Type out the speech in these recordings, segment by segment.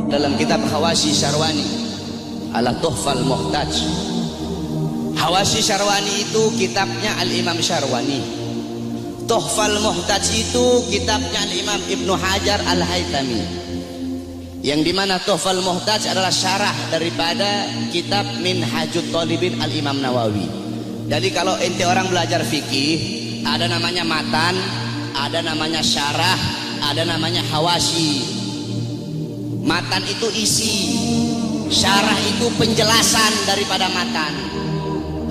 dalam kitab Hawashi Syarwani ala Tuhfal Muhtaj. Hawashi Syarwani itu kitabnya Al-Imam Syarwani. Tuhfal Muhtaj itu kitabnya Al-Imam Ibnu Hajar Al-Haytami, yang dimana Tuhfal Muhtaj adalah syarah daripada kitab Minhajut Talibin Al-Imam Nawawi. Jadi kalau ente orang belajar fikih, ada namanya matan, ada namanya syarah, ada namanya hawashi. Matan itu isi, syarah itu penjelasan daripada matan,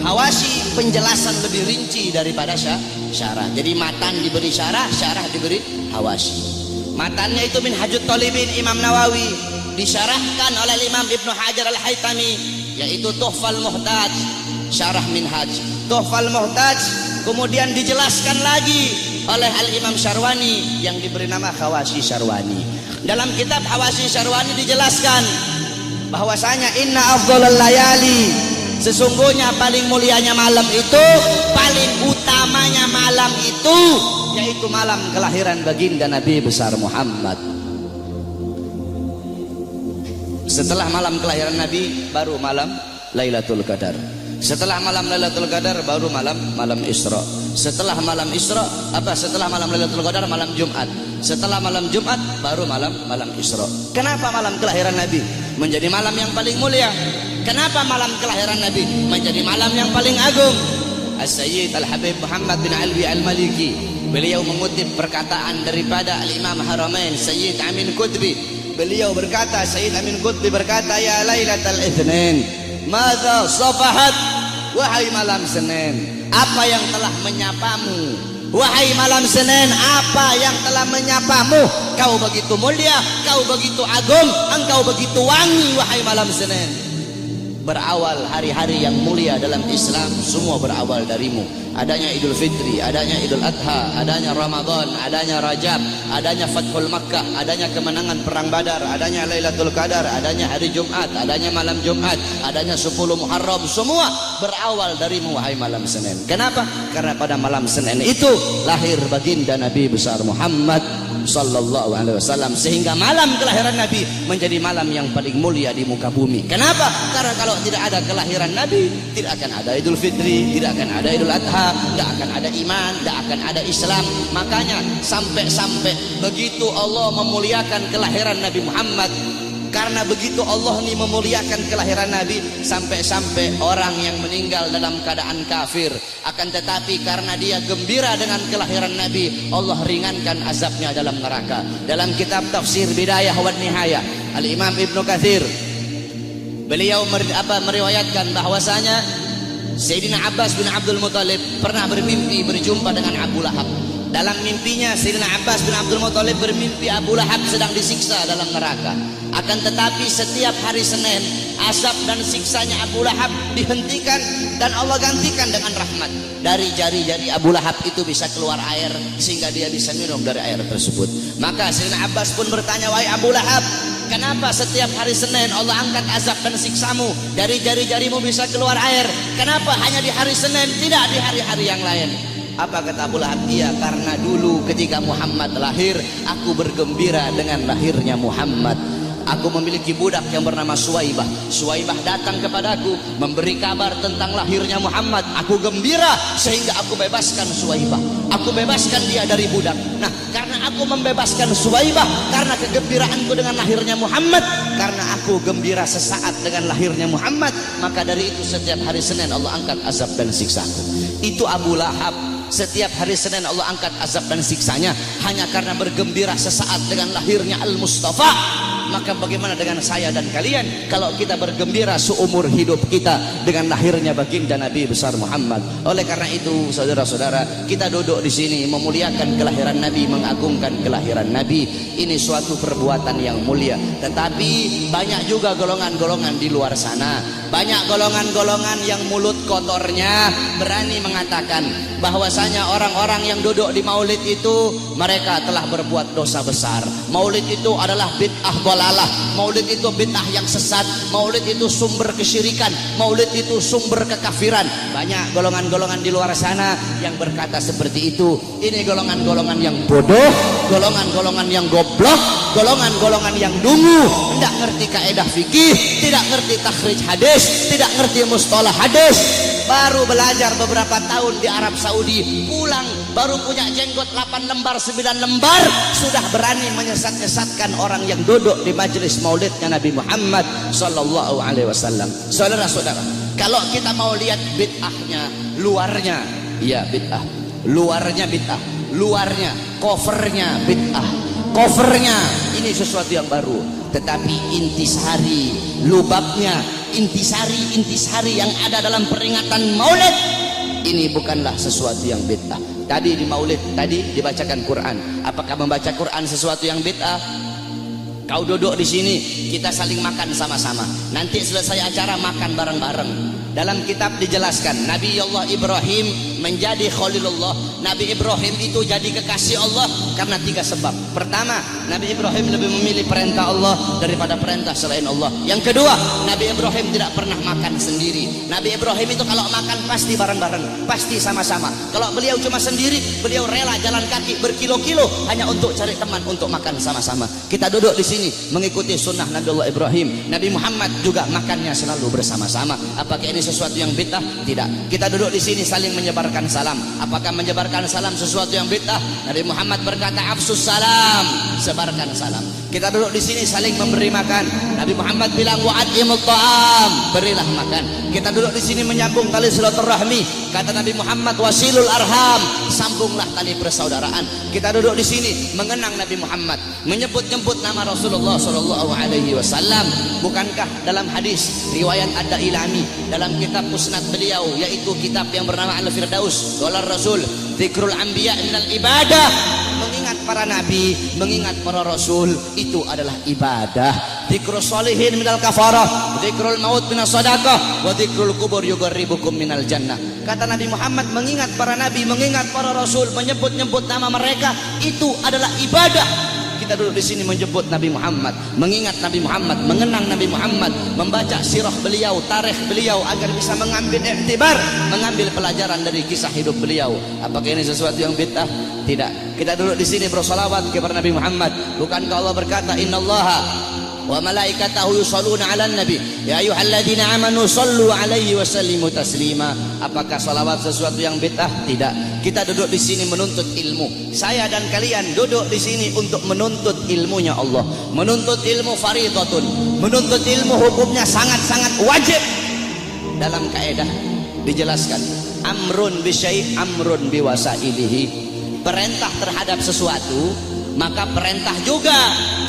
hawashi penjelasan lebih rinci daripada syarah. Jadi matan diberi syarah, syarah diberi hawashi. Matannya itu Minhajut Talibin Imam Nawawi, disyarahkan oleh Imam Ibnu Hajar Al-Haytami, yaitu Tuhfal Muhtaj, syarah Minhaj. Tuhfal Muhtaj kemudian dijelaskan lagi oleh Al-Imam Syarwani yang diberi nama Hawashi Syarwani. Dalam kitab Hawashi Syarwani dijelaskan bahwasanya inna afdhalal layali, sesungguhnya paling mulianya malam itu, paling utamanya malam itu, yaitu malam kelahiran baginda Nabi besar Muhammad. Setelah malam kelahiran Nabi baru malam Lailatul Qadar. Setelah malam Lailatul Qadar baru malam Isra. Setelah malam Isra setelah malam Lailatul Qadar malam Jumat. Setelah malam Jumat baru malam Isra. Kenapa malam kelahiran Nabi menjadi malam yang paling mulia? Kenapa malam kelahiran Nabi menjadi malam yang paling agung? As-Sayyid Al-Habib Muhammad bin Alwi Al-Maliki, beliau mengutip perkataan daripada Al-Imam Haramain Sayyid Amin Qutbi. Beliau berkata, Sayyid Amin Qutbi berkata, ya Lailatul Itsnin, madza safahat, wahai malam Senin, apa yang telah menyapamu? Wahai malam Senin, apa yang telah menyapamu? Kau begitu mulia, kau begitu agung, engkau begitu wangi, wahai malam Senin. Berawal hari-hari yang mulia dalam Islam, semua berawal darimu. Adanya Idul Fitri, adanya Idul Adha, adanya Ramadan, adanya Rajab, adanya Fathul Makkah, adanya kemenangan perang Badar, adanya Lailatul Qadar, adanya hari Jumat, adanya malam Jumat, adanya 10 Muharram, semua berawal darimu wahai malam Senin. Kenapa? Karena pada malam Senin itu lahir baginda Nabi besar Muhammad sallallahu alaihi wasallam, sehingga malam kelahiran Nabi menjadi malam yang paling mulia di muka bumi. Kenapa? Karena kalau tidak ada kelahiran Nabi, tidak akan ada Idul Fitri, tidak akan ada Idul Adha, tidak akan ada iman, tidak akan ada Islam. Makanya sampai-sampai begitu Allah memuliakan kelahiran Nabi Muhammad, karena begitu Allah ini memuliakan kelahiran Nabi, sampai-sampai orang yang meninggal dalam keadaan kafir, akan tetapi karena dia gembira dengan kelahiran Nabi, Allah ringankan azabnya dalam neraka. Dalam kitab Tafsir Bidayah wa Nihayah, Al-Imam Ibnu Katsir beliau meriwayatkan bahwasanya Sayyidina Abbas bin Abdul Muthalib pernah bermimpi berjumpa dengan Abu Lahab. Dalam mimpinya Sayyidina Abbas bin Abdul Muthalib bermimpi Abu Lahab sedang disiksa dalam neraka. Akan tetapi setiap hari Senin, azab dan siksanya Abu Lahab dihentikan dan Allah gantikan dengan rahmat. Dari jari-jari Abu Lahab itu bisa keluar air, sehingga dia bisa minum dari air tersebut. Maka Sayyidina Abbas pun bertanya, wahai Abu Lahab, kenapa setiap hari Senin Allah angkat azab dan siksamu? Dari jari-jarimu bisa keluar air, kenapa hanya di hari Senin, tidak di hari-hari yang lain? Apa kata Abu Lahab? Iya, karena dulu ketika Muhammad lahir, aku bergembira dengan lahirnya Muhammad. Aku memiliki budak yang bernama Suwaibah. Suwaibah datang kepadaku memberi kabar tentang lahirnya Muhammad. Aku gembira sehingga aku bebaskan Suwaibah. Aku bebaskan dia dari budak. Nah, karena aku membebaskan Suwaibah, karena kegembiraanku dengan lahirnya Muhammad, karena aku gembira sesaat dengan lahirnya Muhammad, maka dari itu setiap hari Senin Allah angkat azab dan siksaku. Itu Abu Lahab. Setiap hari Senin Allah angkat azab dan siksanya hanya karena bergembira sesaat dengan lahirnya Al-Mustafa. Maka bagaimana dengan saya dan kalian kalau kita bergembira seumur hidup kita dengan lahirnya baginda Nabi besar Muhammad? Oleh karena itu, saudara-saudara, kita duduk di sini memuliakan kelahiran Nabi, mengagungkan kelahiran Nabi. Ini suatu perbuatan yang mulia. Tetapi banyak juga golongan-golongan di luar sana, banyak golongan-golongan yang mulut kotornya berani mengatakan bahwasanya orang-orang yang duduk di maulid itu mereka telah berbuat dosa besar. Maulid itu adalah bid'ah dalalah, maulid itu bid'ah yang sesat, maulid itu sumber kesyirikan, maulid itu sumber kekafiran. Banyak golongan-golongan di luar sana yang berkata seperti itu. Ini golongan-golongan yang bodoh, golongan-golongan yang goblok, golongan-golongan yang dungu, tidak ngerti kaidah fikih, tidak ngerti takhrij hadis, tidak ngerti mustalah hadis. Baru belajar beberapa tahun di Arab Saudi, pulang baru punya jenggot 8 lembar 9 lembar, sudah berani menyesat-nyesatkan orang yang duduk di majelis maulidnya Nabi Muhammad sallallahu alaihi wasallam. Saudara-saudara, kalau kita mau lihat bid'ahnya, luarnya ya bid'ah, luarnya bid'ah, luarnya covernya bid'ah, covernya ini sesuatu yang baru, tetapi intisari, lubabnya, intisari yang ada dalam peringatan maulid ini bukanlah sesuatu yang bid'ah. Tadi di maulid, tadi dibacakan Quran. Apakah membaca Quran sesuatu yang bid'ah? Kau duduk di sini, kita saling makan sama-sama. Nanti selesai acara makan bareng-bareng. Dalam kitab dijelaskan Nabi Allah Ibrahim menjadi Khalilullah. Nabi Ibrahim itu jadi kekasih Allah karena 3 sebab. Pertama, Nabi Ibrahim lebih memilih perintah Allah daripada perintah selain Allah. Yang kedua, Nabi Ibrahim tidak pernah makan sendiri. Nabi Ibrahim itu kalau makan pasti bareng-bareng, pasti sama-sama. Kalau beliau cuma sendiri, beliau rela jalan kaki berkilo-kilo hanya untuk cari teman untuk makan sama-sama. Kita duduk di sini mengikuti sunnah Nabi Allah Ibrahim. Nabi Muhammad juga makannya selalu bersama-sama. Apakah ini sesuatu yang bid'ah? Tidak. Kita duduk di sini saling menyebarkan salam. Apakah menyebarkan salam sesuatu yang bid'ah? Nabi Muhammad berkata afsus salam, sebarkan salam. Kita duduk di sini saling memberi makan. Nabi Muhammad bilang wa'atimut ta'am, berilah makan. Kita duduk di sini menyambung tali silaturahmi. Kata Nabi Muhammad wasilul arham, sambunglah tali persaudaraan. Kita duduk di sini mengenang Nabi Muhammad, menyebut-nyebut nama Rasulullah sallallahu alaihi wasallam. Bukankah dalam hadis riwayat Ad-Dailami dalam kitab musnad beliau, yaitu kitab yang bernama Al-Firdaus, qala Rasul dzikrul anbiya minal ibadah, mengingat para nabi, mengingat para rasul itu adalah ibadah. Dzikrus sholihin minal kafarah, dzikrul maut minas sadaqah, wa dzikrul kubur yuqarribukum minal jannah. Kata Nabi Muhammad, mengingat para nabi, mengingat para rasul, menyebut-nyebut nama mereka itu adalah ibadah. Kita duduk di sini menyebut Nabi Muhammad, mengingat Nabi Muhammad, mengenang Nabi Muhammad, membaca sirah beliau, tarikh beliau agar bisa mengambil iktibar, mengambil pelajaran dari kisah hidup beliau. Apakah ini sesuatu yang bid'ah? Tidak. Kita duduk di sini bersolawat kepada Nabi Muhammad. Bukankah Allah berkata innallaha wa malaikatahu yusholluna 'alan nabi ya ayyuhalladzina amanu shollu 'alaihi wa sallimu taslima. Apakah salawat sesuatu yang bid'ah? Tidak. Kita duduk di sini menuntut ilmu. Saya dan kalian duduk di sini untuk menuntut ilmunya Allah. Menuntut ilmu fardhatun. Menuntut ilmu hukumnya sangat-sangat wajib. Dalam kaidah dijelaskan amrun bi syai' amrun bi wasailihi. Perintah terhadap sesuatu, maka perintah juga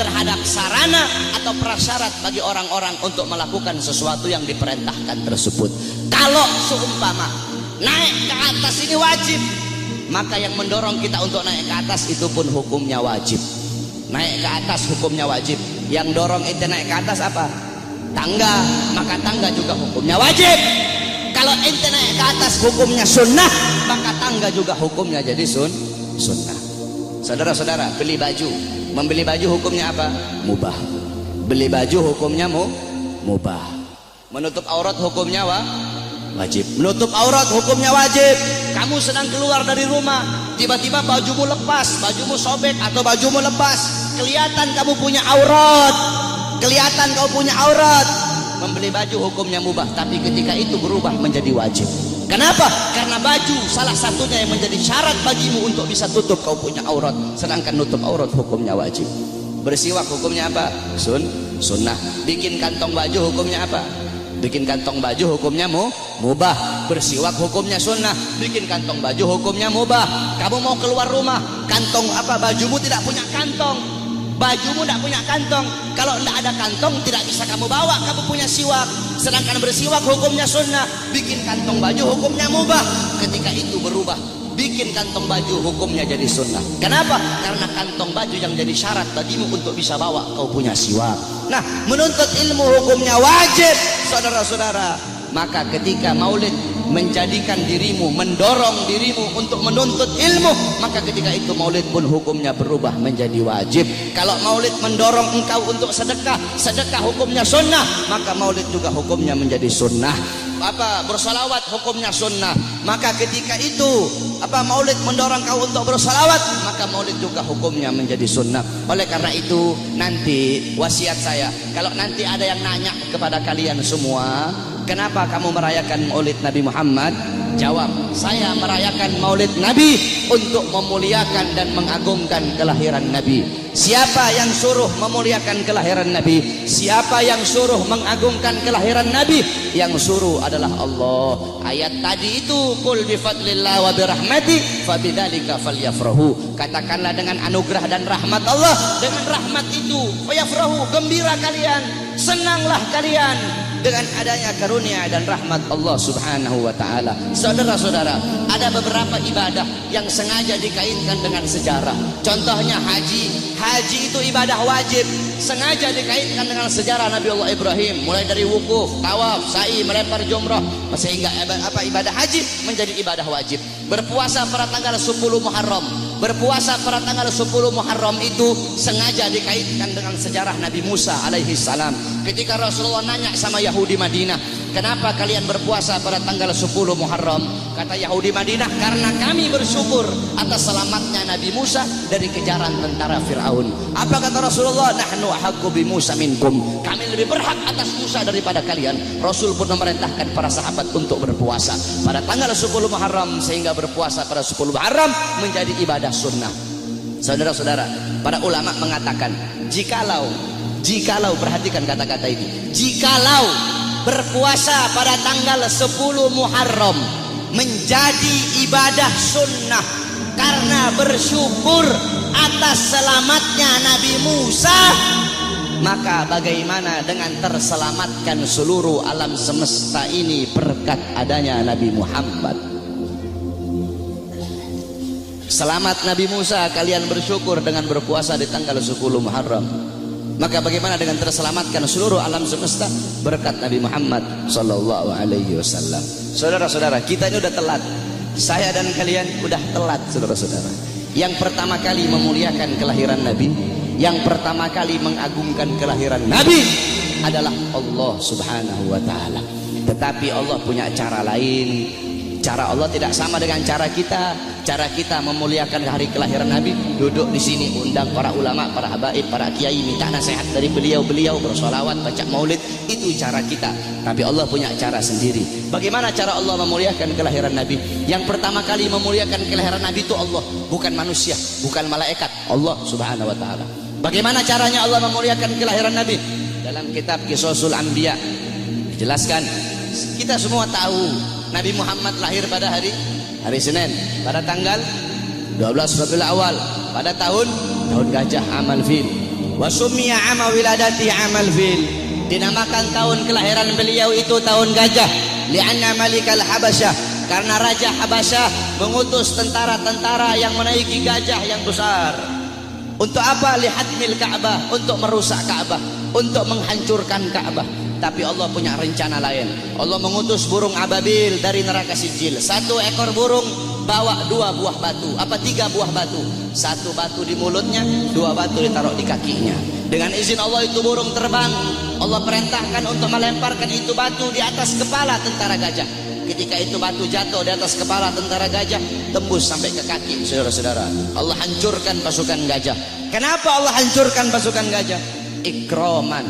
terhadap sarana atau prasyarat bagi orang-orang untuk melakukan sesuatu yang diperintahkan tersebut. Kalau seumpama naik ke atas ini wajib, maka yang mendorong kita untuk naik ke atas itu pun hukumnya wajib. Naik ke atas hukumnya wajib. Yang dorong itu naik ke atas apa? Tangga, maka tangga juga hukumnya wajib. Kalau ente naik ke atas hukumnya sunnah, maka tangga juga hukumnya jadi sunnah. Saudara-saudara, beli baju, membeli baju hukumnya apa? Mubah. Beli baju hukumnya mubah. Menutup aurat hukumnya wajib. Menutup aurat hukumnya wajib. Kamu sedang keluar dari rumah, tiba-tiba bajumu lepas, bajumu sobek atau bajumu lepas, kelihatan kamu punya aurat, kelihatan kamu punya aurat. Membeli baju hukumnya mubah, tapi ketika itu berubah menjadi wajib. Kenapa? Karena baju salah satunya yang menjadi syarat bagimu untuk bisa tutup kau punya aurat. Sedangkan nutup aurat hukumnya wajib. Bersiwak hukumnya apa? Sunnah. Bikin kantong baju hukumnya apa? Bikin kantong baju hukumnya mubah. Bersiwak hukumnya sunnah. Bikin kantong baju hukumnya mubah. Kamu mau keluar rumah, kantong apa? Bajumu tidak punya kantong. Bajumu tidak punya kantong. Kalau tidak ada kantong tidak bisa kamu bawa. Kamu punya siwak. Sedangkan bersiwak hukumnya sunnah. Bikin kantong baju hukumnya mubah. Ketika itu berubah, bikin kantong baju hukumnya jadi sunnah. Kenapa? Karena kantong baju yang jadi syarat bagimu untuk bisa bawa kau punya siwak. Nah, menuntut ilmu hukumnya wajib, saudara-saudara. Maka ketika maulid menjadikan dirimu, mendorong dirimu untuk menuntut ilmu, maka ketika itu maulid pun hukumnya berubah menjadi wajib. Kalau maulid mendorong engkau untuk sedekah, sedekah hukumnya sunnah, maka maulid juga hukumnya menjadi sunnah. Bersolawat hukumnya sunnah, maka ketika itu maulid mendorong kau untuk bersolawat, maka maulid juga hukumnya menjadi sunnah. Oleh karena itu nanti wasiat saya, kalau nanti ada yang nanya kepada kalian semua, kenapa kamu merayakan maulid Nabi Muhammad? Jawab, saya merayakan maulid Nabi untuk memuliakan dan mengagungkan kelahiran Nabi. Siapa yang suruh memuliakan kelahiran Nabi? Siapa yang suruh mengagungkan kelahiran Nabi? Yang suruh adalah Allah. Ayat tadi itu, qul bi fadlillah wa bi rahmati fabidzalika falyafrahu. Katakanlah dengan anugerah dan rahmat Allah, dengan rahmat itu fayafrahu, gembira kalian, senanglah kalian dengan adanya karunia dan rahmat Allah Subhanahu wa taala. Saudara-saudara, ada beberapa ibadah yang sengaja dikaitkan dengan sejarah. Contohnya haji. Haji itu ibadah wajib, sengaja dikaitkan dengan sejarah Nabi Allah Ibrahim, mulai dari wukuf, tawaf, sa'i, melempar jumrah, sehingga ibadah haji menjadi ibadah wajib. Berpuasa pada tanggal 10 Muharram. Berpuasa pada tanggal 10 Muharram itu sengaja dikaitkan dengan sejarah Nabi Musa alaihi salam. Ketika Rasulullah nanya sama Yahudi Madinah, kenapa kalian berpuasa pada tanggal 10 Muharram? Kata Yahudi Madinah, karena kami bersyukur atas selamatnya Nabi Musa dari kejaran tentara Fir'aun. Apa kata Rasulullah? Nahnu ahaqqu bi Musa minkum. Kami lebih berhak atas Musa daripada kalian. Rasul pun memerintahkan para sahabat untuk berpuasa pada tanggal 10 Muharram, sehingga berpuasa pada 10 Muharram menjadi ibadah sunnah. Saudara-saudara, para ulama mengatakan, jikalau perhatikan kata-kata ini, jikalau berpuasa pada tanggal 10 Muharram menjadi ibadah sunnah karena bersyukur atas selamatnya Nabi Musa, maka bagaimana dengan terselamatkan seluruh alam semesta ini berkat adanya Nabi Muhammad? Selamat Nabi Musa, kalian bersyukur dengan berpuasa di tanggal 10 Muharram. Maka bagaimana dengan terselamatkan seluruh alam semesta berkat Nabi Muhammad sallallahu alaihi wasallam. Saudara-saudara, kita ini udah telat. Saya dan kalian udah telat, saudara-saudara. Yang pertama kali memuliakan kelahiran Nabi, yang pertama kali mengagungkan kelahiran Nabi adalah Allah Subhanahu wa taala. Tetapi Allah punya cara lain. Cara Allah tidak sama dengan cara kita. Cara kita memuliakan hari kelahiran Nabi, duduk di sini, undang para ulama, para habaib, para kiai, minta nasihat dari beliau-beliau, bersolawat, baca maulid. Itu cara kita. Tapi Allah punya cara sendiri. Bagaimana cara Allah memuliakan kelahiran Nabi? Yang pertama kali memuliakan kelahiran Nabi itu Allah, bukan manusia, bukan malaikat, Allah Subhanahu wa taala. Bagaimana caranya Allah memuliakan kelahiran Nabi? Dalam kitab Qisasul Anbiya dijelaskan. Kita semua tahu Nabi Muhammad lahir pada hari Senin, pada tanggal 12 Rabiul Awal, pada tahun gajah, amal fil. Wa summiya ama wiladati amal fil. Dinamakan tahun kelahiran beliau itu tahun gajah, li'anna malikal Habasyah, karena raja Habasyah mengutus tentara-tentara yang menaiki gajah yang besar. Untuk apa? Lihadmil Ka'bah, untuk merusak Ka'bah, untuk menghancurkan Ka'bah. Tapi Allah punya rencana lain. Allah mengutus burung ababil dari neraka Sijil. Satu ekor burung bawa 2 buah batu, 3 buah batu. 1 batu di mulutnya, 2 batu ditaruh di kakinya. Dengan izin Allah itu burung terbang. Allah perintahkan untuk melemparkan itu batu di atas kepala tentara gajah. Ketika itu batu jatuh di atas kepala tentara gajah, tembus sampai ke kaki. Saudara-saudara, Allah hancurkan pasukan gajah. Kenapa Allah hancurkan pasukan gajah? Ikraman,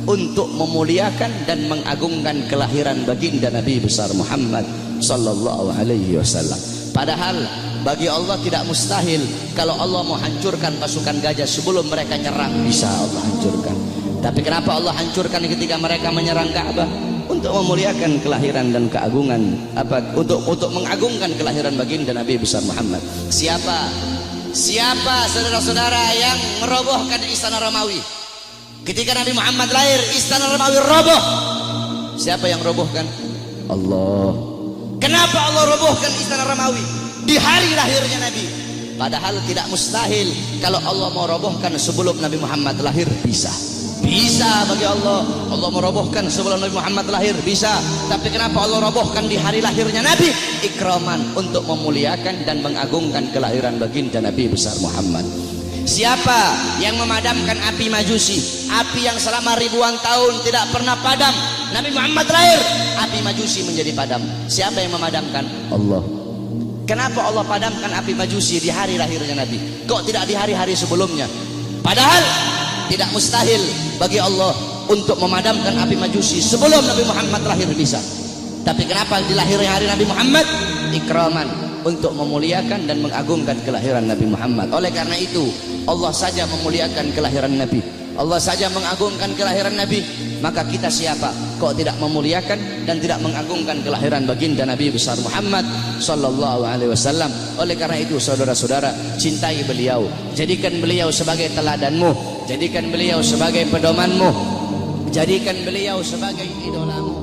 untuk memuliakan dan mengagungkan kelahiran baginda Nabi besar Muhammad sallallahu alaihi wasallam. Padahal bagi Allah tidak mustahil. Kalau Allah mau hancurkan pasukan gajah sebelum mereka nyerang, bisa Allah hancurkan. Tapi kenapa Allah hancurkan ketika mereka menyerang Ka'bah? Untuk memuliakan kelahiran dan keagungan, untuk mengagungkan kelahiran baginda Nabi besar Muhammad. Siapa saudara-saudara yang merobohkan istana Romawi? Ketika Nabi Muhammad lahir, istana Romawi roboh. Siapa yang robohkan? Allah. Kenapa Allah robohkan istana Romawi di hari lahirnya Nabi? Padahal tidak mustahil. Kalau Allah mau robohkan sebelum Nabi Muhammad lahir, bisa. Bisa bagi Allah. Allah merobohkan sebelum Nabi Muhammad lahir, bisa. Tapi kenapa Allah robohkan di hari lahirnya Nabi? Ikraman, untuk memuliakan dan mengagungkan kelahiran baginda Nabi besar Muhammad. Siapa yang memadamkan api Majusi, api yang selama ribuan tahun tidak pernah padam? Nabi Muhammad lahir, api Majusi menjadi padam. Siapa yang memadamkan? Allah. Kenapa Allah padamkan api Majusi di hari lahirnya Nabi? Kok tidak di hari-hari sebelumnya? Padahal tidak mustahil bagi Allah untuk memadamkan api Majusi sebelum Nabi Muhammad lahir, bisa. Tapi kenapa di lahirnya hari Nabi Muhammad? Ikraman, untuk memuliakan dan mengagungkan kelahiran Nabi Muhammad. Oleh karena itu Allah saja memuliakan kelahiran Nabi, Allah saja mengagungkan kelahiran Nabi. Maka kita siapa kok tidak memuliakan dan tidak mengagungkan kelahiran baginda Nabi besar Muhammad sallallahu alaihi wasallam. Oleh karena itu saudara-saudara, cintai beliau, jadikan beliau sebagai teladanmu, jadikan beliau sebagai pedomanmu, jadikan beliau sebagai idolamu.